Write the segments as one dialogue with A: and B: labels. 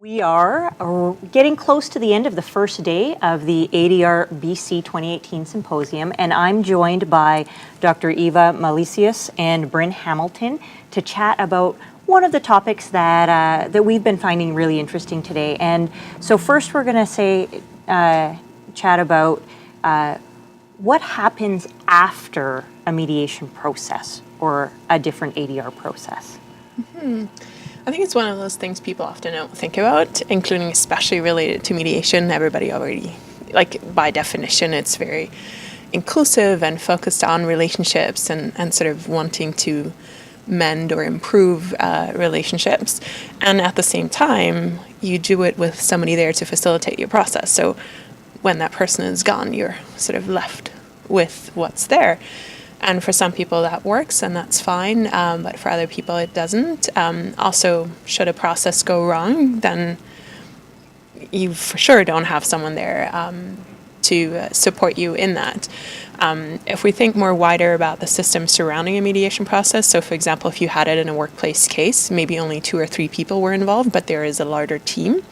A: We are getting close to the end of the first day of the ADRBC 2018 Symposium, and I'm joined by Dr. Eva Malisius and Brin to chat about one of the topics that we've been finding really interesting today. And so first we're going to chat about what happens after a mediation process or a different ADR process.
B: Mm-hmm. I think it's one of those things people often don't think about, including especially related to mediation. Everybody already, by definition, it's very inclusive and focused on relationships and sort of wanting to mend or improve relationships. And at the same time, you do it with somebody there to facilitate your process. So when that person is gone, you're sort of left with what's there. And for some people that works, and that's fine, but for other people it doesn't. Also, should a process go wrong, then you for sure don't have someone there to support you in that. If we think more wider about the system surrounding a mediation process, so for example, if you had it in a workplace case, maybe only 2 or 3 people were involved, but there is a larger team.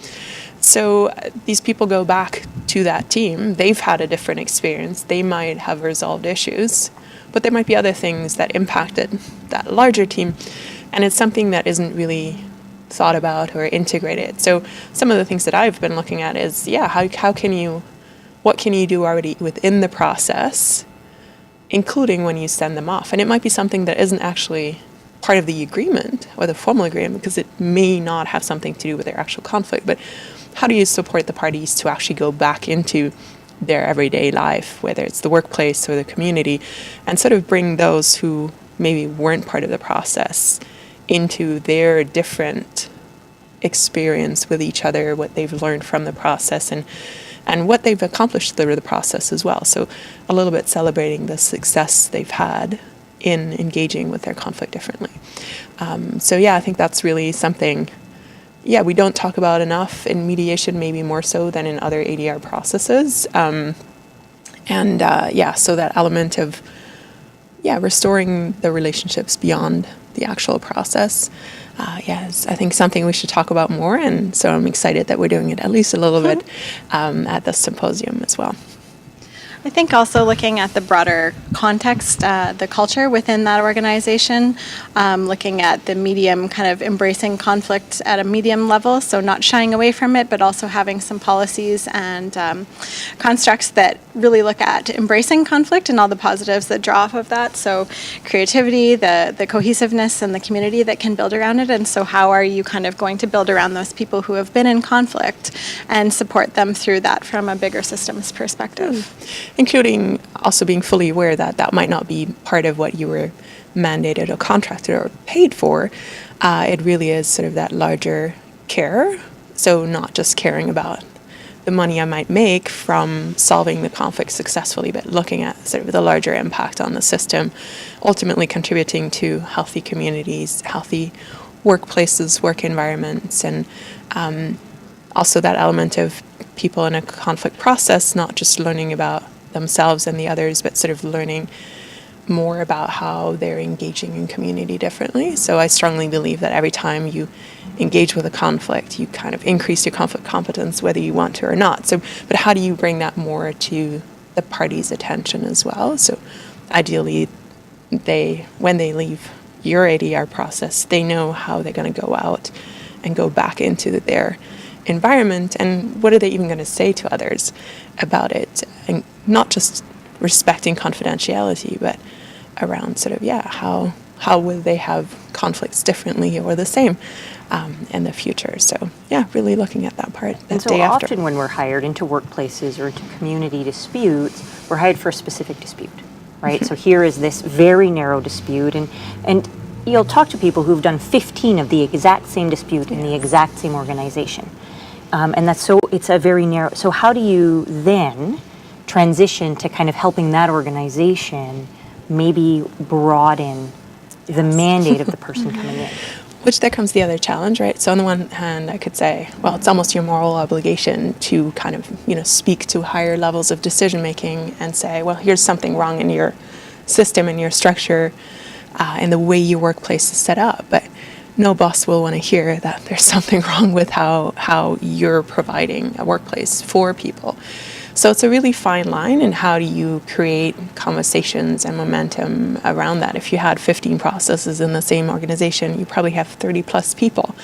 B: So these people go back to that team. They've had a different experience. They might have resolved issues, but there might be other things that impacted that larger team, and it's something that isn't really thought about or integrated. So some of the things that I've been looking at is, what can you do already within the process, including when you send them off? And it might be something that isn't actually part of the agreement or the formal agreement, because it may not have something to do with their actual conflict, but how do you support the parties to actually go back into their everyday life, whether it's the workplace or the community, and sort of bring those who maybe weren't part of the process into their different experience with each other, what they've learned from the process, and what they've accomplished through the process as well. So a little bit celebrating the success they've had in engaging with their conflict differently. I think that's really something we don't talk about enough in mediation, maybe more so than in other ADR processes. So that element of restoring the relationships beyond the actual process is, I think, something we should talk about more, and so I'm excited that we're doing it at least a little bit at the symposium as well.
C: I think also looking at the broader context, the culture within that organization, looking at the medium, kind of embracing conflict at a medium level, so not shying away from it, but also having some policies and constructs that really look at embracing conflict and all the positives that draw off of that. So creativity, the cohesiveness, and the community that can build around it. And so how are you kind of going to build around those people who have been in conflict and support them through that from a bigger systems perspective?
B: Including also being fully aware that that might not be part of what you were mandated or contracted or paid for. It really is sort of that larger care. So not just caring about the money I might make from solving the conflict successfully, but looking at sort of the larger impact on the system, ultimately contributing to healthy communities, healthy workplaces, work environments, and also that element of people in a conflict process, not just learning about themselves and the others, but sort of learning more about how they're engaging in community differently. So I strongly believe that every time you engage with a conflict, you kind of increase your conflict competence, whether you want to or not. So, but how do you bring that more to the party's attention as well? So ideally, when they leave your ADR process, they know how they're going to go out and go back into their environment, and what are they even going to say to others about it, and not just respecting confidentiality, but around sort of how will they have conflicts differently or the same in the future. So really looking at that part that day after.
A: Often when we're hired into workplaces or into community disputes, we're hired for a specific dispute, right? So here is this very narrow dispute, and you'll talk to people who've done 15 of the exact same dispute in the exact same organization. And it's a very narrow, so how do you then transition to kind of helping that organization maybe broaden the mandate of the person coming in?
B: Which there comes the other challenge, right? So on the one hand, I could say, well, it's almost your moral obligation to kind of, speak to higher levels of decision making and say, well, here's something wrong in your system and your structure and the way your workplace is set up. But no boss will want to hear that there's something wrong with how you're providing a workplace for people. So it's a really fine line, and how do you create conversations and momentum around that? If you had 15 processes in the same organization, you probably have 30 plus people.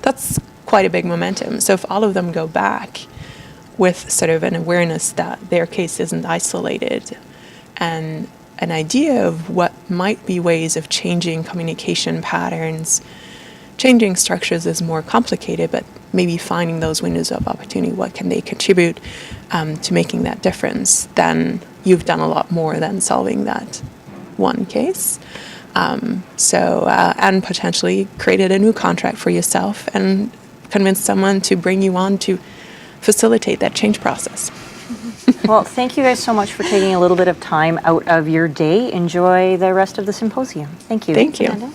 B: That's quite a big momentum. So if all of them go back with sort of an awareness that their case isn't isolated, and an idea of what might be ways of changing communication patterns, changing structures is more complicated, but maybe finding those windows of opportunity, what can they contribute to making that difference, then you've done a lot more than solving that one case. And potentially created a new contract for yourself and convinced someone to bring you on to facilitate that change process.
A: Well, thank you guys so much for taking a little bit of time out of your day. Enjoy the rest of the symposium. Thank you.
B: Thank you.
C: Amanda?